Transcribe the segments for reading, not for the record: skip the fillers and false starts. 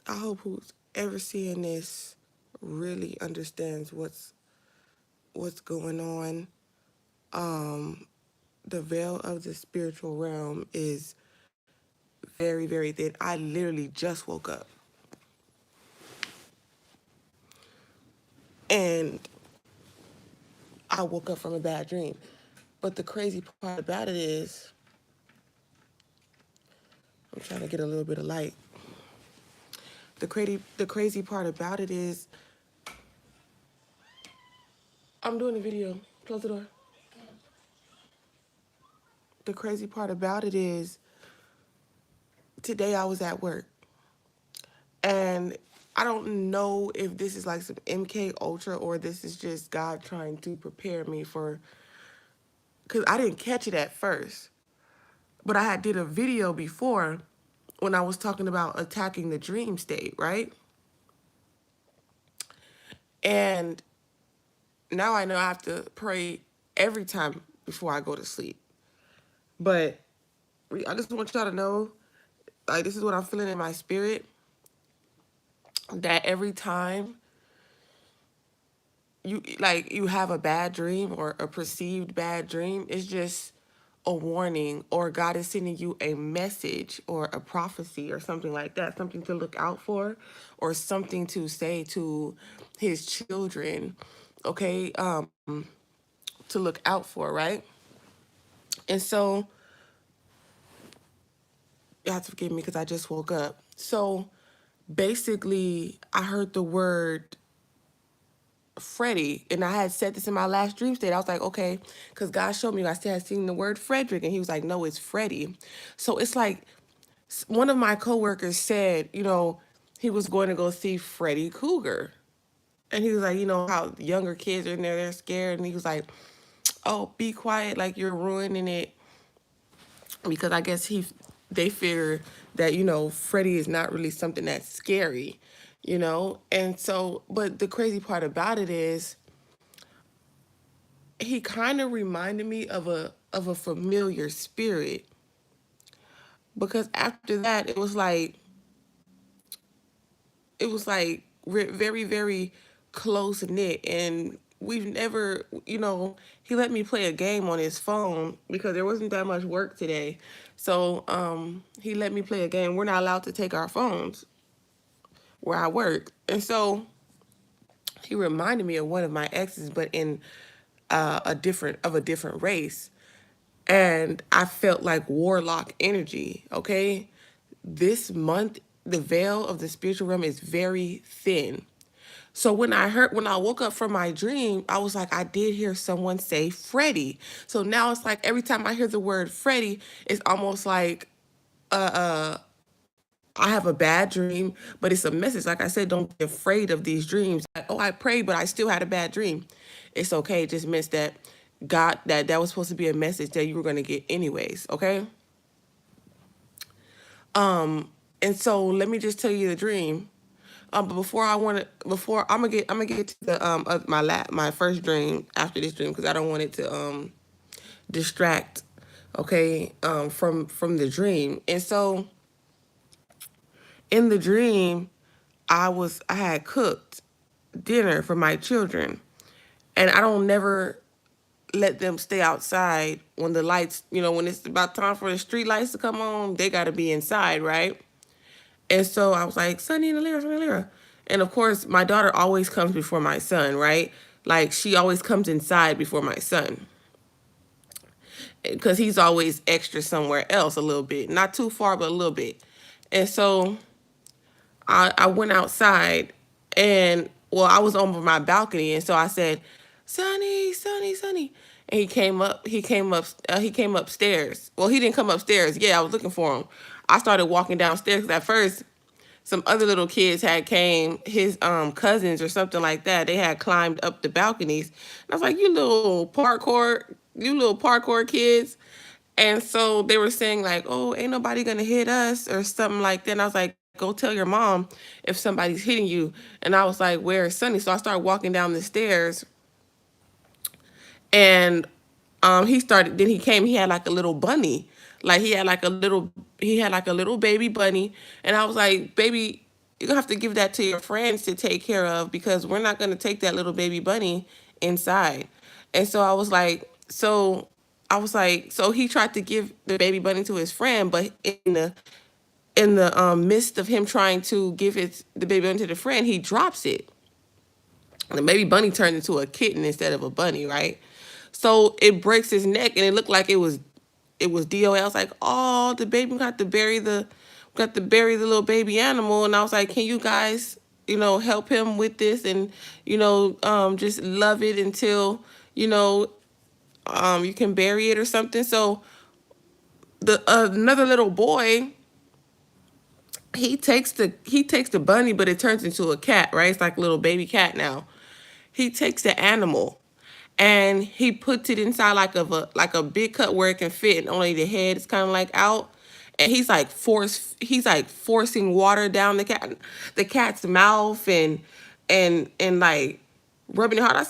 I hope who's ever seeing this really understands what's going on. The veil of the spiritual realm is very, very thin. I literally just woke up. And I woke up from a bad dream. But the crazy part about it is, I'm trying to get a little bit of light. The crazy part about it is, I'm doing a video. Close the door. The crazy part about it is, today I was at work. And I don't know if this is like some MK Ultra or this is just God trying to prepare me for, because I didn't catch it at first. But I had did a video before when I was talking about attacking the dream state, right? And now I know I have to pray every time before I go to sleep. But I just want y'all to know, like, this is what I'm feeling in my spirit, that every time you have a bad dream or a perceived bad dream, it's just a warning, or God is sending you a message or a prophecy or something like that, something to look out for, or something to say to his children, okay, to look out for, right? And so you have to forgive me because I just woke up. So basically, I heard the word Freddie, and I had said this in my last dream state. I was like, okay, because God showed me, I still had seen the word Frederick, and he was like, no, it's Freddie. So it's like, one of my coworkers said, he was going to go see Freddy Cougar. And he was like, how younger kids are in there, they're scared. And he was like, oh, be quiet, like you're ruining it. Because I guess they figure that, Freddy is not really something that's scary. And so, but the crazy part about it is, he kind of reminded me of a familiar spirit. Because after that, very, very close knit. And we've never, he let me play a game on his phone because there wasn't that much work today. So he let me play a game. We're not allowed to take our phones where I work. And so he reminded me of one of my exes, but in a different race. And I felt like warlock energy, okay? This month, the veil of the spiritual realm is very thin. So when I woke up from my dream, I was like, I did hear someone say Freddie. So now it's like every time I hear the word Freddie, it's almost like I have a bad dream, but it's a message. Like I said, don't be afraid of these dreams. Like, oh, I prayed, but I still had a bad dream. It's okay. It just means that that was supposed to be a message that you were going to get anyways. Okay. And so let me just tell you the dream. But before I'm gonna get to the my first dream after this dream, because I don't want it to distract, okay, from the dream. And so in the dream, I had cooked dinner for my children, and I don't never let them stay outside when the lights, when it's about time for the street lights to come on, they got to be inside, right? And so I was like, Sonny and Alira, Sonny and Alira. And of course, my daughter always comes before my son, right? Like, she always comes inside before my son. Because he's always extra somewhere else a little bit. Not too far, but a little bit. And so I went outside, and, well, I was on my balcony. And so I said, Sonny, Sonny, Sonny. And he came upstairs. Well, he didn't come upstairs. Yeah, I was looking for him. I started walking downstairs because at first some other little kids had came, his cousins or something like that. They had climbed up the balconies. And I was like, you little parkour kids. And so they were saying like, oh, ain't nobody gonna hit us or something like that. And I was like, go tell your mom if somebody's hitting you. And I was like, where's Sonny? So I started walking down the stairs, and he had like a little bunny. Like he had like a little baby bunny. And I was like, baby, you're gonna have to give that to your friends to take care of, because we're not gonna take that little baby bunny inside. And so so he tried to give the baby bunny to his friend, but in the midst of him trying to give the baby bunny to the friend, he drops it. The baby bunny turned into a kitten instead of a bunny, right? So it breaks his neck, and it looked like it was DOA. I was like, oh, the baby got to bury the little baby animal. And I was like, can you guys, help him with this, and just love it until you can bury it or something. So the another little boy, he takes the bunny, but it turns into a cat, right? It's like a little baby cat now. He takes the animal and he puts it inside like a big cut where it can fit, and only the head is kind of like out. And he's like forcing water down the cat's mouth, and like rubbing it hard.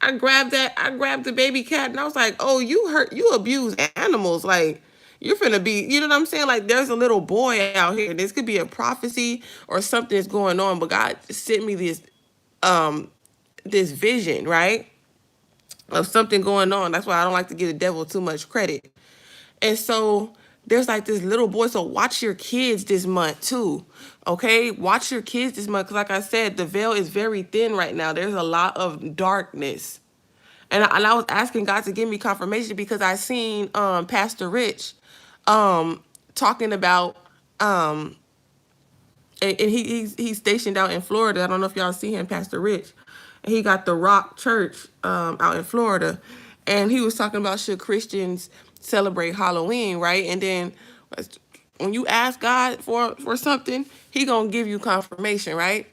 I grabbed the baby cat, and I was like, oh, you abuse animals, like you're finna be, you know what I'm saying? Like, there's a little boy out here. This could be a prophecy or something that's going on, but God sent me um this vision, right? Of something going on. That's why I don't like to give the devil too much credit. And so there's like this little boy. So watch your kids this month too. Okay? Watch your kids this month. Because like I said, the veil is very thin right now. There's a lot of darkness. And I was asking God to give me confirmation, because I seen Pastor Rich talking about and he's stationed out in Florida. I don't know if y'all see him, Pastor Rich. And he got the Rock Church out in Florida. And he was talking about, should Christians celebrate Halloween, right? And then when you ask God for something, he gonna give you confirmation, right?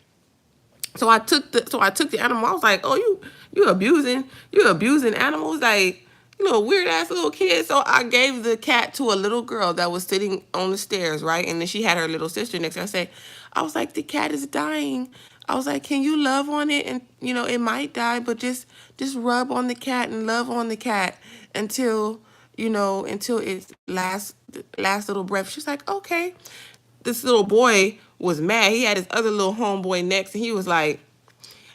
So I took the animal. I was like, oh, you abusing animals, like, weird ass little kid. So I gave the cat to a little girl that was sitting on the stairs, right? And then she had her little sister next to her. I was like, the cat is dying. I was like, can you love on it? And it might die, but just rub on the cat and love on the cat until its last little breath. She's like, okay. This little boy was mad. He had his other little homeboy next, and he was like,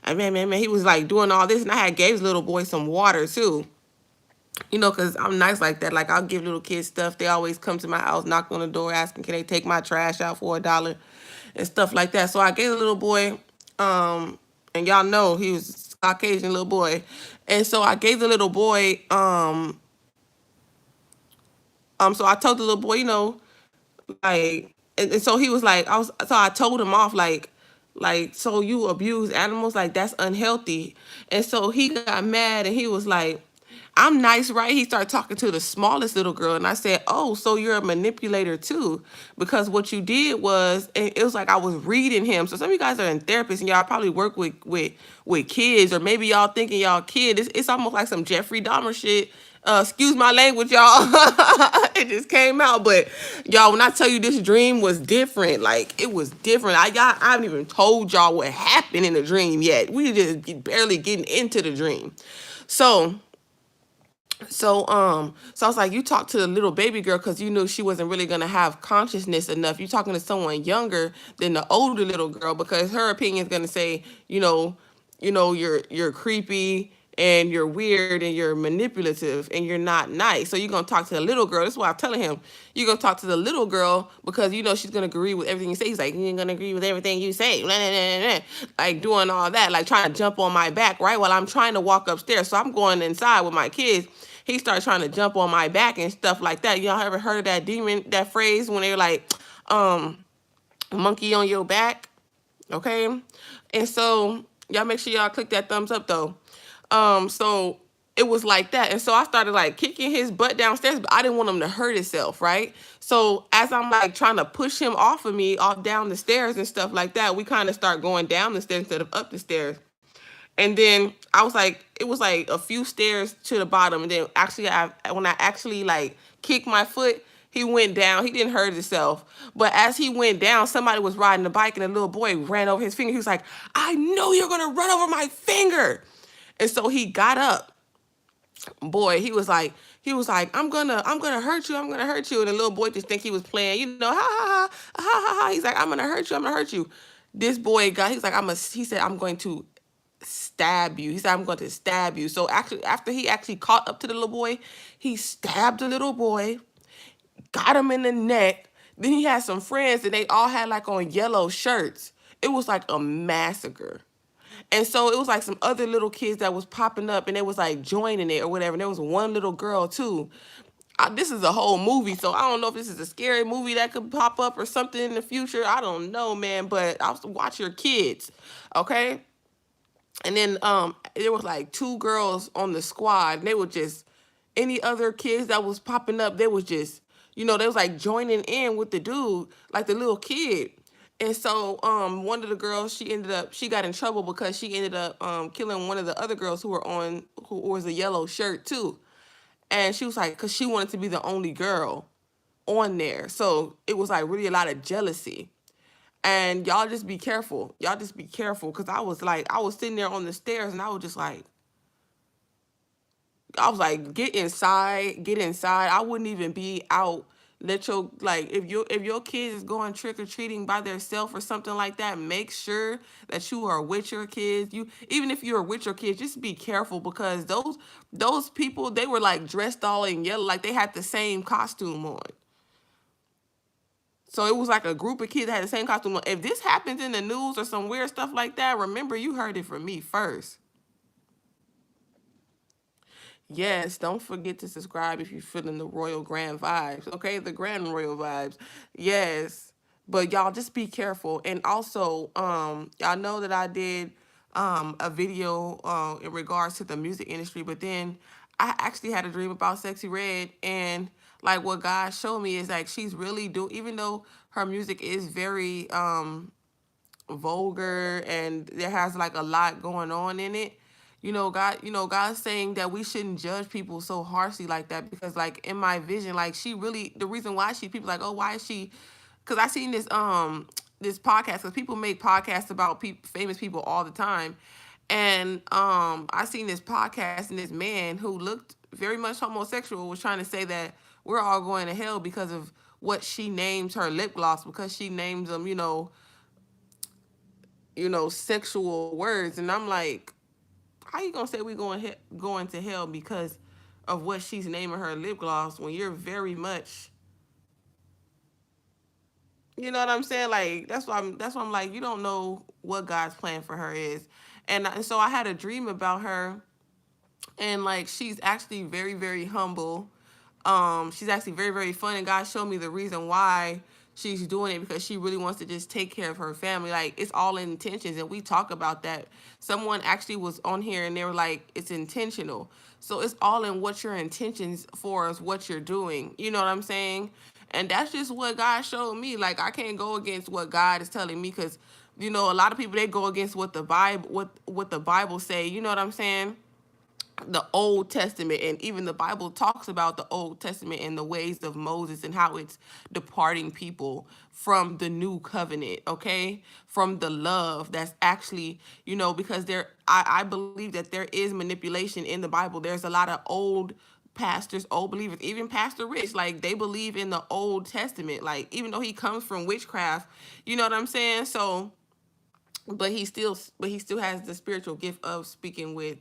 man, he was like doing all this, and I had gave his little boy some water too. Because I'm nice like that. Like, I'll give little kids stuff. They always come to my house, knock on the door, asking, can they take my trash out for $1 and stuff like that. So I gave the little boy, and y'all know he was a Caucasian little boy. And so I gave the little boy, so I told the little boy, like, and so he was like, so I told him off, like, so you abuse animals, like, that's unhealthy. And so he got mad, and he was like, I'm nice, right? He started talking to the smallest little girl, and I said, oh, so you're a manipulator too, because what you did was, and it was like I was reading him. So some of you guys are in therapists, and y'all probably work with kids, or maybe y'all thinking y'all kid. It's almost like some Jeffrey Dahmer shit. Excuse my language, y'all. It just came out, but y'all, when I tell you this dream was different, like, it was different. I haven't even told y'all what happened in the dream yet. We just barely getting into the dream. So I was like, you talked to the little baby girl because you knew she wasn't really gonna have consciousness enough. You talking to someone younger than the older little girl, because her opinion is gonna say, you're creepy, and you're weird, and you're manipulative, and you're not nice. So you're gonna talk to the little girl. That's why I'm telling him, you're gonna talk to the little girl, because she's gonna agree with everything you say. He's like, you ain't gonna agree with everything you say. Blah, blah, blah, blah. Like, doing all that, like trying to jump on my back, right? While I'm trying to walk upstairs. So I'm going inside with my kids. He started trying to jump on my back and stuff like that. Y'all ever heard of that phrase when they're like, monkey on your back? Okay. And so y'all make sure y'all click that thumbs up though. So it was like that. And so I started like kicking his butt downstairs, but I didn't want him to hurt himself, right? So as I'm like trying to push him off of me, off down the stairs and stuff like that, we kind of start going down the stairs instead of up the stairs. And then it was like a few stairs to the bottom. And then actually, when I actually like kicked my foot, he went down. He didn't hurt himself. But as he went down, somebody was riding the bike, and a little boy ran over his finger. He was like, I know you're going to run over my finger. And so he got up. Boy, he was like, I'm gonna hurt you. I'm gonna hurt you. And the little boy just think he was playing, ha ha ha ha ha ha. He's like, I'm gonna hurt you. I'm gonna hurt you. This boy got, he's like, he said, I'm going to stab you. He said, I'm going to stab you. So actually, after he actually caught up to the little boy, he stabbed the little boy, got him in the neck. Then he had some friends and they all had like on yellow shirts. It was like a massacre. And so it was like some other little kids that was popping up and they was like joining it or whatever. And there was one little girl too. This is a whole movie, so I don't know if this is a scary movie that could pop up or something in the future. I don't know, man, but I'll watch your kids, okay? And then there was like two girls on the squad, and they were just any other kids that was popping up, they was just, they was like joining in with the dude, like the little kid. And so one of the girls, she got in trouble because she ended up killing one of the other girls who was a yellow shirt too. And she was like, because she wanted to be the only girl on there. So it was like really a lot of jealousy. And y'all just be careful. Y'all just be careful. Because I was sitting there on the stairs and I was like, get inside, get inside. I wouldn't even be out. Let your, like, if your kid is going trick or treating by themselves or something like that, make sure that you are with your kids. Even if you're with your kids, just be careful because those people, they were like dressed all in yellow, like they had the same costume on. So it was like a group of kids that had the same costume on. If this happens in the news or some weird stuff like that, remember you heard it from me first. Yes, don't forget to subscribe if you're feeling the royal grand vibes, okay? The grand royal vibes. Yes. But y'all just be careful. And also, y'all know that I did a video in regards to the music industry, but then I actually had a dream about Sexy Red, and like what God showed me is like she's really doing, even though her music is very vulgar and there has like a lot going on in it. God's saying that we shouldn't judge people so harshly like that, because like in my vision, like she really, the reason why people like, oh, why is she, because I seen this podcast, because people make podcasts about famous people all the time. And I seen this podcast, and this man who looked very much homosexual was trying to say that we're all going to hell because of what she names her lip gloss, because she names them, sexual words. And I'm like, how you gonna say we going to hell because of what she's naming her lip gloss when you're very much, you know what I'm saying? Like that's why I'm like, you don't know what God's plan for her is. And so I had a dream about her, and like she's actually very, very humble. She's actually very, very fun, and God showed me the reason why she's doing it, because she really wants to just take care of her family. Like it's all intentions, and we talk about that. Someone actually was on here and they were like, it's intentional. So it's all in what your intentions for is what you're doing. You know what I'm saying? And that's just what God showed me. Like I can't go against what God is telling me, because a lot of people, they go against what the Bible say. You know what I'm saying? The Old Testament, and even the Bible talks about the Old Testament and the ways of Moses and how it's departing people from the new covenant, okay? From the love that's actually, because I believe that there is manipulation in the Bible. There's a lot of old pastors, old believers, even Pastor Rich, like they believe in the Old Testament, like even though he comes from witchcraft, you know what I'm saying? So but he still has the spiritual gift of speaking with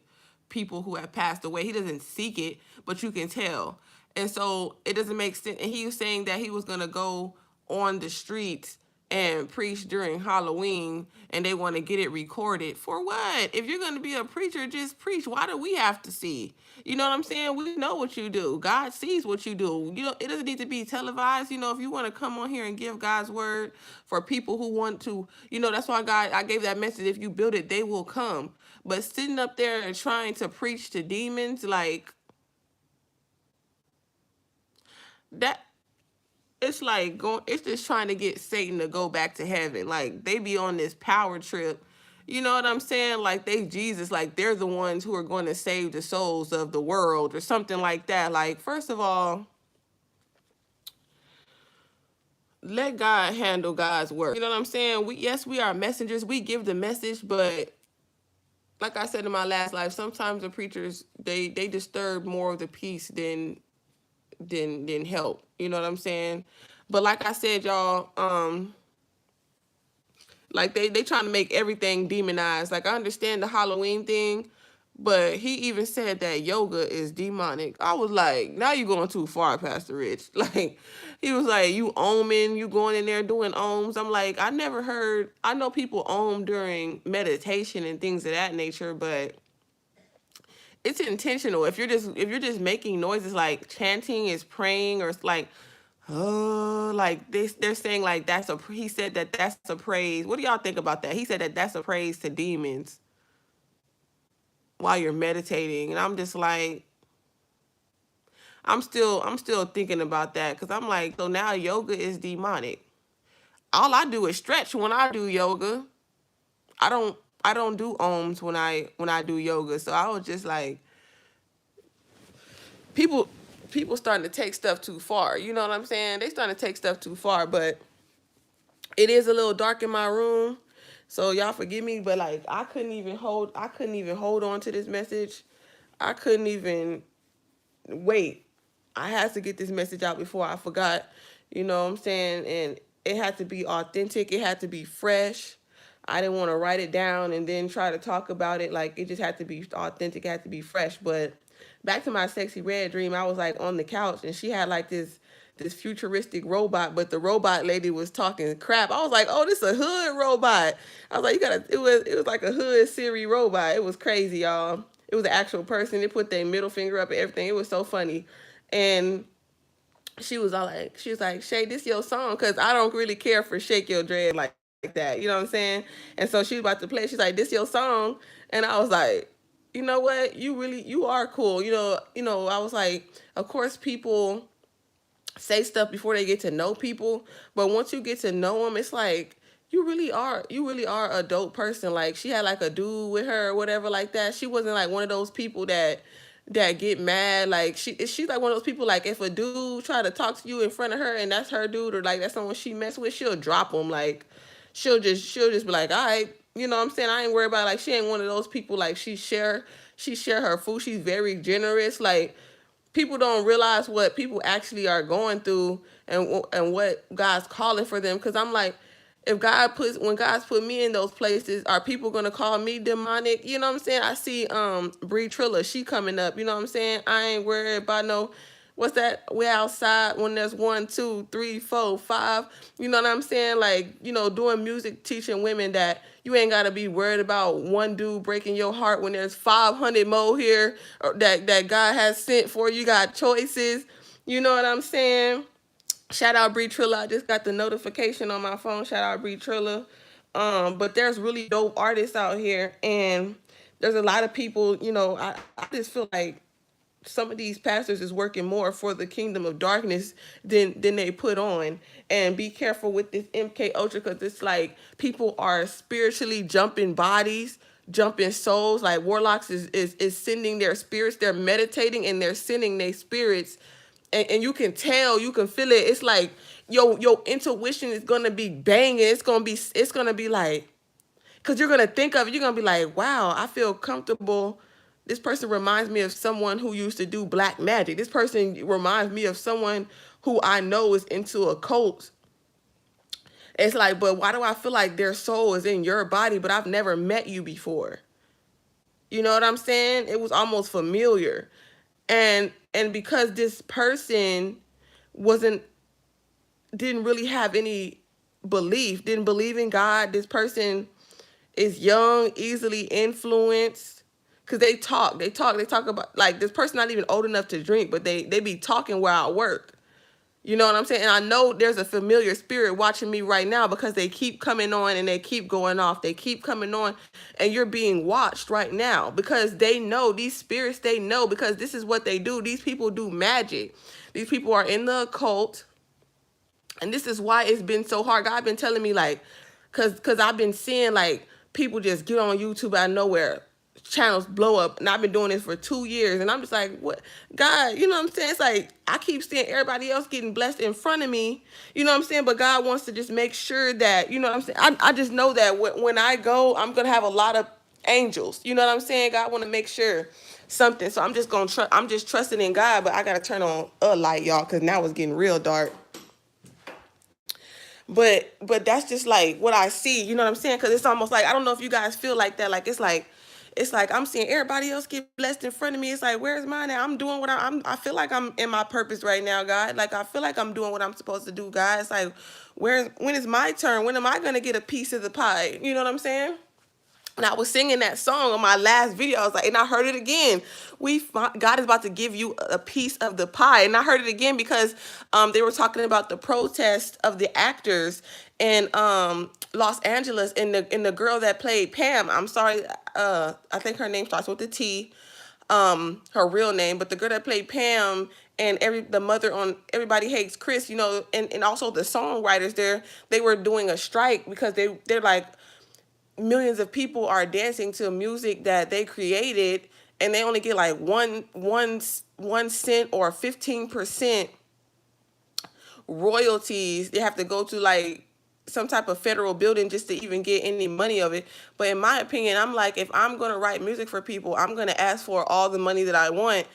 people who have passed away. He doesn't seek it, but you can tell. And so it doesn't make sense. And he was saying that he was going to go on the streets and preach during Halloween, and they want to get it recorded. For what? If you're going to be a preacher, just preach. Why do we have to see? You know what I'm saying? We know what you do. God sees what you do. It doesn't need to be televised. If you want to come on here and give God's word for people who want to, that's why I gave that message. If you build it, they will come. But sitting up there and trying to preach to demons, like that, it's like it's just trying to get Satan to go back to heaven. Like they be on this power trip. You know what I'm saying? Like they Jesus, like they're the ones who are going to save the souls of the world or something like that. Like, first of all, let God handle God's work. You know what I'm saying? We are messengers. We give the message, but like I said in my last life, sometimes the preachers, they disturb more of the peace than help. You know what I'm saying? But like I said, y'all, Like they trying to make everything demonized. Like I understand the Halloween thing, but he even said that yoga is demonic. I was like, now you going too far, Pastor Rich. Like he was like, you oming, you going in there doing ohms. I'm like, I never heard. I know people ohm during meditation and things of that nature, but it's intentional. If you're just making noises like chanting is praying or it's like like they're saying like he said that that's a praise. What do y'all think about that? He said that that's a praise to demons while you're meditating, and I'm just like I'm still thinking about that because I'm like, so now yoga is demonic. All I do is stretch when I do yoga. I don't do ohms when I do yoga. So I was just like, people people starting to take stuff too far. You know what I'm saying? They starting to take stuff too far, but it is a little dark in my room. So y'all forgive me, but like I couldn't even hold on to this message. I couldn't even wait. I had to get this message out before I forgot. You know what I'm saying? And it had to be authentic. It had to be fresh. I didn't want to write it down and then try to talk about it. Like it just had to be authentic. It had to be fresh. But back to my sexy red dream, I was like on the couch and she had like this futuristic robot, but the robot lady was talking crap. I was like, oh, this is a hood robot. I was like, you gotta. It was like a hood Siri robot. It was crazy, y'all. It was an actual person. They put their middle finger up and everything. It was so funny. And she was like, Shay, this your song, because I don't really care for Shake Your Dread like that. You know what I'm saying? And so she was about to play. She's like, this your song, and I was like, you know what? You are cool. I was like, of course, people say stuff before they get to know people, but once you get to know them, it's like you really are a dope person. Like she had like a dude with her or whatever like that. She wasn't like one of those people that get mad. Like she's like one of those people, like if a dude try to talk to you in front of her and that's her dude, or like that's someone she mess with, she'll drop him. Like she'll just be like, all right, you know what I'm saying? I ain't worried about it. Like she ain't one of those people. Like she share her food. She's very generous. Like people don't realize what people actually are going through, and what God's calling for them. Because I'm like, if when God's put me in those places, are people gonna call me demonic? You know what I'm saying? I see Bree Trilla, she coming up. You know what I'm saying? I ain't worried about no. What's that? We outside when there's 1, 2, 3, 4, 5. You know what I'm saying? Like, doing music, teaching women that you ain't gotta be worried about one dude breaking your heart when there's 500 more here, that God has sent for you. Got choices. You know what I'm saying? Shout out Bree Trilla. I just got the notification on my phone. Shout out Bree Trilla. But there's really dope artists out here, and there's a lot of people. I just feel like some of these pastors is working more for the kingdom of darkness than they put on. And be careful with this MK Ultra, because it's like people are spiritually jumping bodies, jumping souls. Like warlocks is sending their spirits. They're meditating and they're sending their spirits, and you can tell, you can feel it. It's like your intuition is gonna be banging. It's gonna be like, because you're gonna think of it, you're gonna be like, wow, I feel comfortable. This person reminds me of someone who used to do black magic. This person reminds me of someone who I know is into a cult. It's like, but why do I feel like their soul is in your body, but I've never met you before? You know what I'm saying? It was almost familiar. And because this person wasn't didn't really have any belief, didn't believe in God, this person is young, easily influenced. Cause they talk about, like, this person not even old enough to drink, but they be talking while I work. You know what I'm saying? And I know there's a familiar spirit watching me right now, because they keep coming on and they keep going off. They keep coming on, and you're being watched right now, because they know, these spirits, they know, because this is what they do. These people do magic. These people are in the occult. And this is why it's been so hard. God been telling me, like, cause I've been seeing like people just get on YouTube out of nowhere, channels blow up, and I've been doing this for 2 years, and I'm just like, what, God? You know what I'm saying? It's like I keep seeing everybody else getting blessed in front of me. You know what I'm saying? But God wants to just make sure that, you know what I'm saying. I just know that when I go, I'm gonna have a lot of angels. You know what I'm saying? God want to make sure something. So I'm just gonna I'm just trusting in God. But I gotta turn on a light, y'all, cause now it's getting real dark. But that's just like what I see, you know what I'm saying? Because it's almost like, I don't know if you guys feel like that. Like it's like I'm seeing everybody else get blessed in front of me. It's like, where's mine at? I'm doing what I feel like I'm in my purpose right now, God. Like I feel like I'm doing what I'm supposed to do, God. It's like, when is my turn? When am I gonna get a piece of the pie? You know what I'm saying? And I was singing that song on my last video. I was like, and I heard it again. God is about to give you a piece of the pie. And I heard it again because they were talking about the protest of the actors in Los Angeles, and the girl that played Pam. I'm sorry, I think her name starts with a T. Her real name, but the girl that played Pam, and the mother on Everybody Hates Chris, you know, and also the songwriters there, they were doing a strike because they're like, millions of people are dancing to music that they created, and they only get like one cent or 15% royalties. They have to go to like some type of federal building just to even get any money of it. But in my opinion, I'm like, if I'm gonna write music for people, I'm gonna ask for all the money that I want.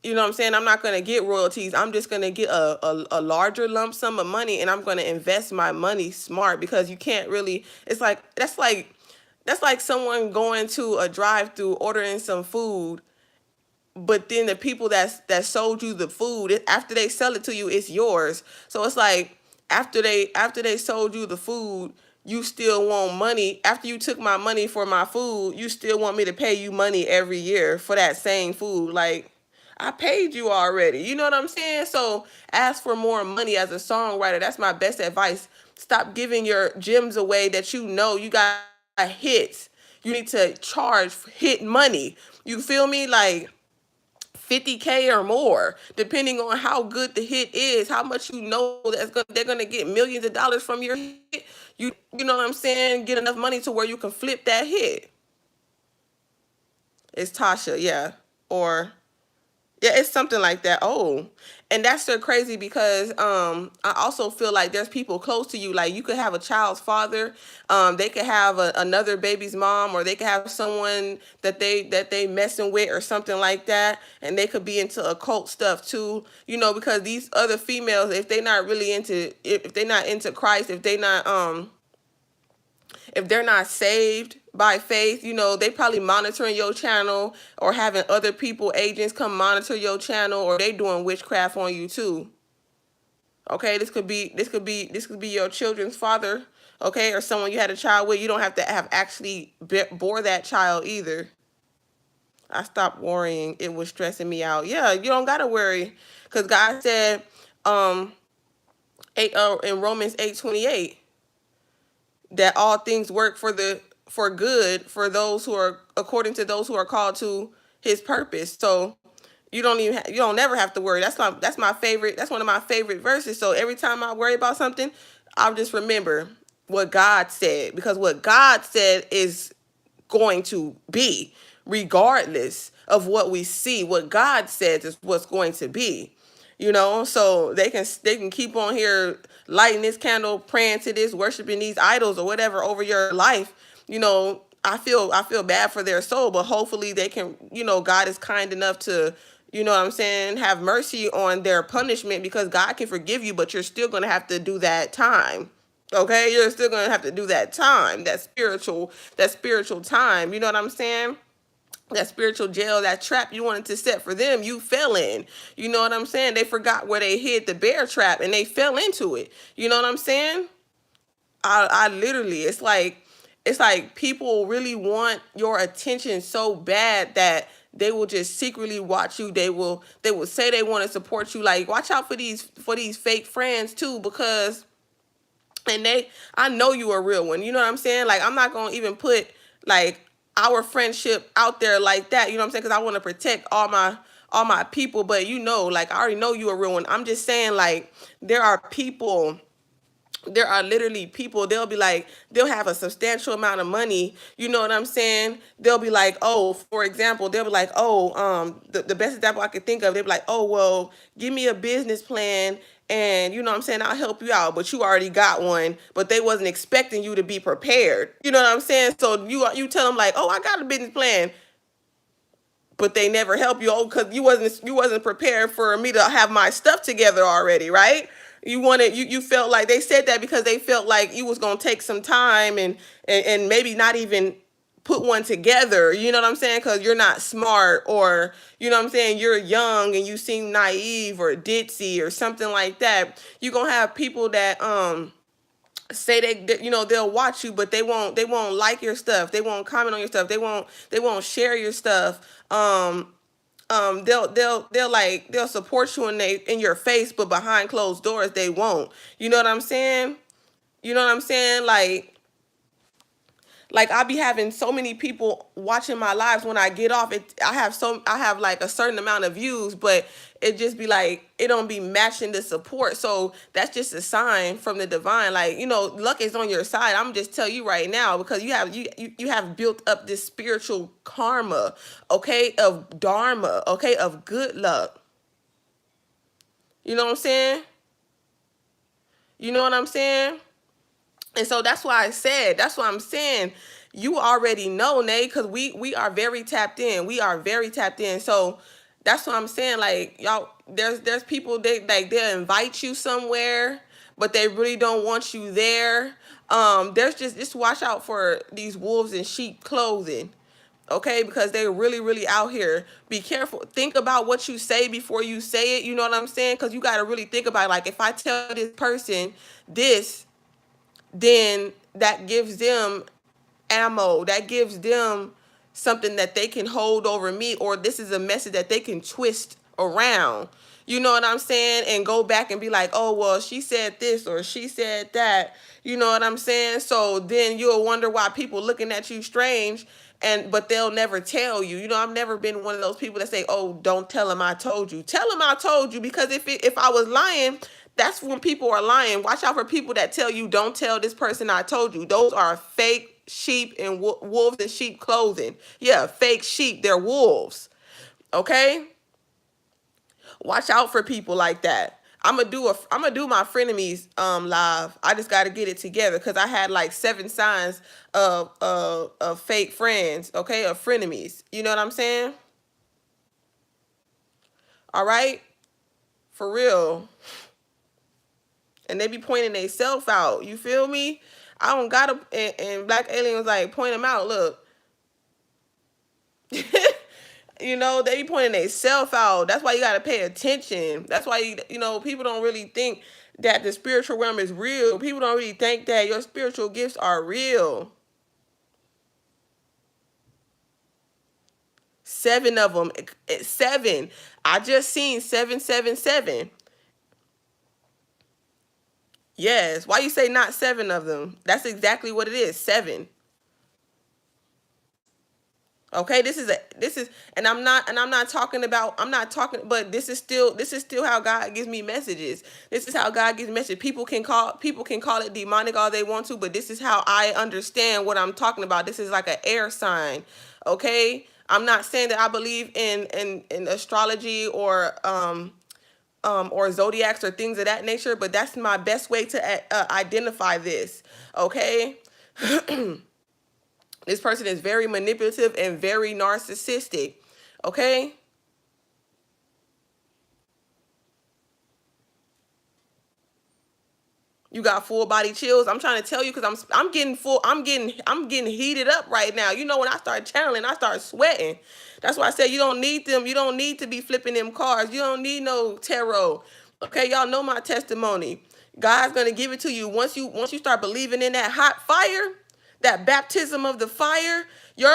You know what I'm saying? I'm not going to get royalties. I'm just going to get a larger lump sum of money, and I'm going to invest my money smart, because you can't really, it's like, that's like someone going to a drive-through, ordering some food, but then the people that sold you the food, after they sell it to you, it's yours. So it's like, after they sold you the food, you still want money. After you took my money for my food, you still want me to pay you money every year for that same food. Like, I paid you already. You know what I'm saying? So ask for more money as a songwriter. That's my best advice. Stop giving your gems away that you got hits. You need to charge hit money. You feel me? Like 50K or more, depending on how good the hit is, how much they're gonna get millions of dollars from your hit. You know what I'm saying? Get enough money to where you can flip that hit. It's Tasha, yeah. Or yeah, it's something like that. Oh, and that's so crazy because I also feel like there's people close to you. Like, you could have a child's father, they could have another baby's mom, or they could have someone that they messing with or something like that, and they could be into occult stuff too. You know, because these other females, if they not really into, if they're not into Christ, if they're not saved by faith, they probably monitoring your channel, or having other people, agents, come monitor your channel, or they doing witchcraft on you too. Okay, this could be your children's father, okay, or someone you had a child with. You don't have to have actually bore that child either. I stopped worrying. It was stressing me out. Yeah, you don't gotta worry, because God said, in Romans 8:28, that all things work for good for those who are, according to those who are called to His purpose. So you don't never have to worry. That's my favorite. That's one of my favorite verses. So every time I worry about something, I'll just remember what God said, because what God said is going to be, regardless of what we see. What God says is what's going to be. So they can keep on here lighting this candle, praying to this, worshiping these idols or whatever over your life. I feel bad for their soul, but hopefully they can, God is kind enough to, what I'm saying, have mercy on their punishment, because God can forgive you, but you're still going to have to do that time. Okay, you're still going to have to do that time, that spiritual time. You know what I'm saying? That spiritual jail, that trap you wanted to set for them, you fell in. You know what I'm saying? They forgot where they hid the bear trap, and they fell into it. You know what I'm saying? I literally, it's like people really want your attention so bad that they will just secretly watch you. They will say they want to support you. Like, watch out for these fake friends too, because I know you a real one. You know what I'm saying? Like, I'm not gonna even put like our friendship out there like that. You know what I'm saying? Because I want to protect all my people. But like, I already know you a real one. I'm just saying, like, there are literally people, they'll have a substantial amount of money. You know what I'm saying? They'll be like, oh, for example, they'll be like, oh, the best example I could think of, they'll be like, oh, well, give me a business plan, and you know what I'm saying, I'll help you out, but you already got one, but they wasn't expecting you to be prepared. You know what I'm saying? So you tell them like, oh, I got a business plan, but they never help you, because you wasn't prepared for me to have my stuff together already, right? You felt like they said that because they felt like you was gonna take some time and maybe not even put one together. You know what I'm saying? Because you're not smart, or you know what I'm saying, you're young and you seem naive or ditzy or something like that. You're gonna have people that say you know, they'll watch you, but they won't like your stuff, they won't comment on your stuff, they won't share your stuff. They'll support you in your face, but behind closed doors they won't. You know what I'm saying? You know what I'm saying? Like I be having so many people watching my lives. When I get off it, I have like a certain amount of views, but it just be like it don't be matching the support. So that's just a sign from the divine. Like, you know, luck is on your side. I'm just tell you right now, because you have built up this spiritual karma, okay, of dharma, okay, of good luck. You know what I'm saying? You know what I'm saying? And so that's why I'm saying, you already know, Nate, because we are very tapped in. We are very tapped in. So that's what I'm saying. Like, y'all, there's people, they'll invite you somewhere, but they really don't want you there. There's just watch out for these wolves in sheep clothing. Okay, because they're really out here. Be careful. Think about what you say before you say it. You know what I'm saying? Because you got to really think about it. Like, if I tell this person this, then that gives them ammo, that gives them something that they can hold over me, or this is a message that they can twist around. You know what I'm saying? And go back and be like, oh, well, she said this or she said that. You know what I'm saying? So then you'll wonder why people looking at you strange, but they'll never tell you. You know, I've never been one of those people that say, oh, don't tell them I told you. Tell them I told you, because if I was lying, that's when people are lying. Watch out for people that tell you, don't tell this person I told you. Those are fake sheep and wolves in sheep clothing. Yeah, fake sheep. They're wolves. Okay? Watch out for people like that. I'm gonna do my frenemies live. I just got to get it together, because I had like 7 signs of fake friends, okay, of frenemies. You know what I'm saying? All right, for real. And they be pointing they self out. You feel me? I don't gotta. And Black Alien was like, point them out. Look, you know, they be pointing they self out. That's why you gotta pay attention. That's why you know, people don't really think that the spiritual realm is real. People don't really think that your spiritual gifts are real. 7 of them. 7. I just seen 777. Yes. Why you say not 7 of them? That's exactly what it is. 7. Okay, and I'm not talking about, but this is still how God gives me messages. This is how God gives messages. People can call it demonic all they want to, but this is how I understand what I'm talking about. This is like an air sign. Okay? I'm not saying that I believe in astrology or zodiacs or things of that nature, but that's my best way to identify this. Okay? This person is very manipulative and very narcissistic. Okay? You got full body chills. I'm trying to tell you, because I'm getting full. I'm getting heated up right now. You know, when I start channeling, I start sweating. That's why I said you don't need them. You don't need to be flipping them cards. You don't need no tarot. Okay, y'all know my testimony. God's gonna give it to you once you start believing in that hot fire, that baptism of the fire. You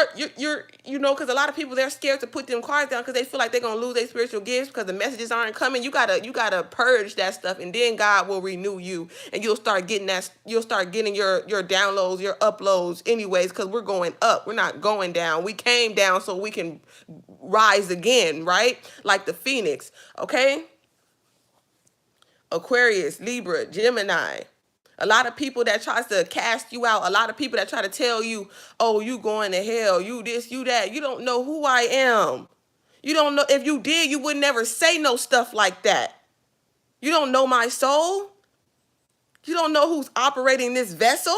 know, because a lot of people, they're scared to put them cards down because they feel like they're gonna lose their spiritual gifts because the messages aren't coming. You gotta purge that stuff, and then God will renew you, and you'll start getting your downloads, your uploads, anyways. Because we're going up, we're not going down. We came down so we can rise again, right? Like the phoenix. Okay. Aquarius, Libra, Gemini. A lot of people that tries to cast you out. A lot of people that try to tell you, oh, you going to hell, you this, you that. You don't know who I am. You don't know. If you did, you would never say no stuff like that. You don't know my soul. You don't know who's operating this vessel.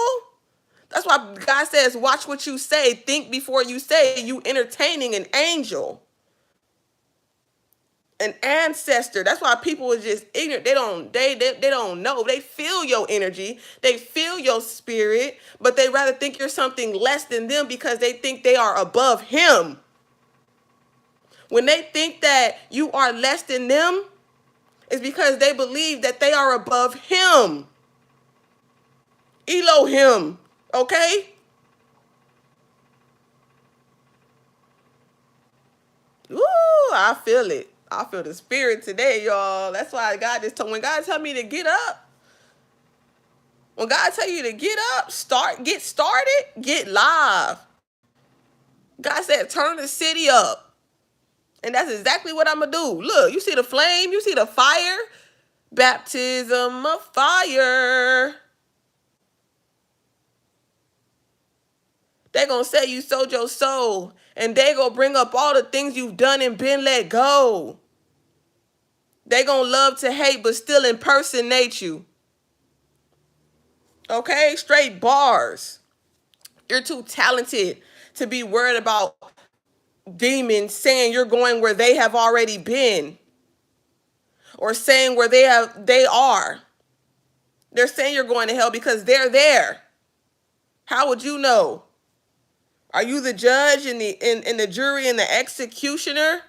That's why God says, watch what you say. Think before you say. You entertaining an angel. An ancestor. That's why people are just ignorant. They don't know. They feel your energy. They feel your spirit, but they rather think you're something less than them because they think they are above him. When they think that you are less than them, it's because they believe that they are above him. Elohim. Okay? Ooh, I feel it. I feel the spirit today, y'all. That's why God just told, when God tell me to get up, when God tell you to get up, get started, get live. God said, turn the city up. And that's exactly what I'm going to do. Look, you see the flame? You see the fire? Baptism of fire. They're going to say you sold your soul. And they going to bring up all the things you've done and been let go. They going to love to hate but still impersonate you. Okay? Straight bars. You're too talented to be worried about demons saying you're going where they have already been. Or saying where they are. They're saying you're going to hell because they're there. How would you know? Are you the judge and the jury and the executioner?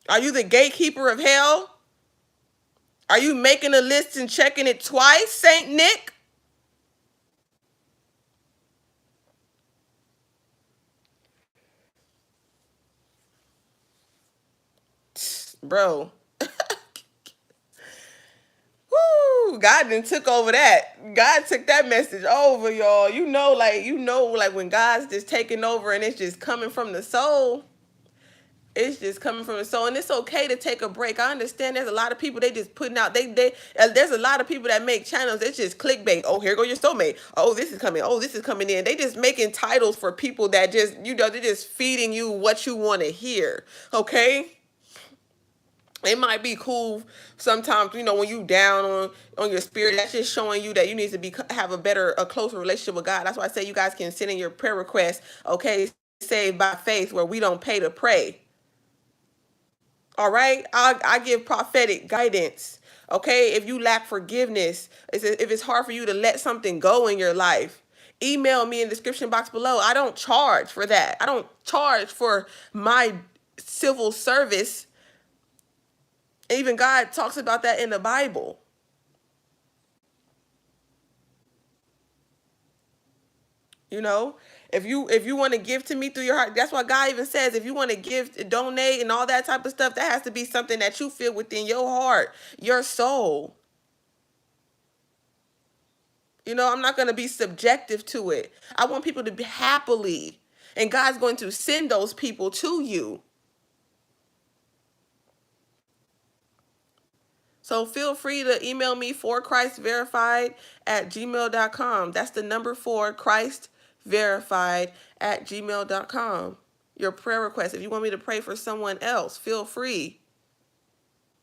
Are you the gatekeeper of hell? Are you making a list and checking it twice, Saint Nick? Bro. Woo, God then took over that. God took that message over, y'all. Like when God's just taking over and it's just coming from the soul. It's just coming from the soul, and it's okay to take a break. I understand there's a lot of people, they just putting out, there's a lot of people that make channels, it's just clickbait. Oh, here go your soulmate. Oh, this is coming. Oh, this is coming in. They just making titles for people that just, they're just feeding you what you want to hear. Okay? It might be cool sometimes, when you down on your spirit. That's just showing you that you need to have a closer relationship with God. That's why I say you guys can send in your prayer requests. Okay, saved by faith, where we don't pay to pray. All right, I give prophetic guidance. Okay, if you lack forgiveness, if it's hard for you to let something go in your life, email me in the description box below. I don't charge for that. I don't charge for my civil service. Even God talks about that in the Bible. If you want to give to me through your heart, that's why God even says, if you want to give, donate, and all that type of stuff, that has to be something that you feel within your heart, your soul. I'm not going to be subjective to it. I want people to be happily, and God's going to send those people to you. So feel free to email me, 4ChristVerified@gmail.com. That's the number 4ChristVerified@gmail.com. Your prayer request. If you want me to pray for someone else, feel free.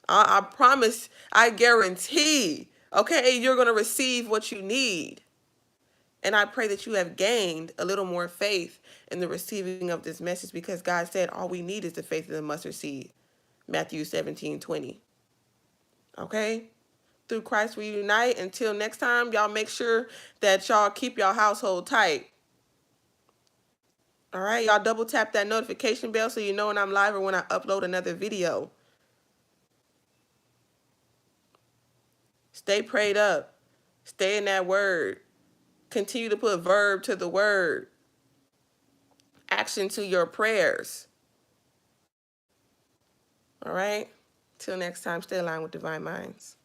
I promise, I guarantee, okay, you're going to receive what you need. And I pray that you have gained a little more faith in the receiving of this message, because God said all we need is the faith of the mustard seed. Matthew 17:20. Okay? Through Christ we unite. Until next time, y'all make sure that y'all keep y'all household tight. All right? Y'all double tap that notification bell so you know when I'm live or when I upload another video. Stay prayed up. Stay in that word. Continue to put verb to the word. Action to your prayers. All right? Till next time, stay aligned with Divine Minds.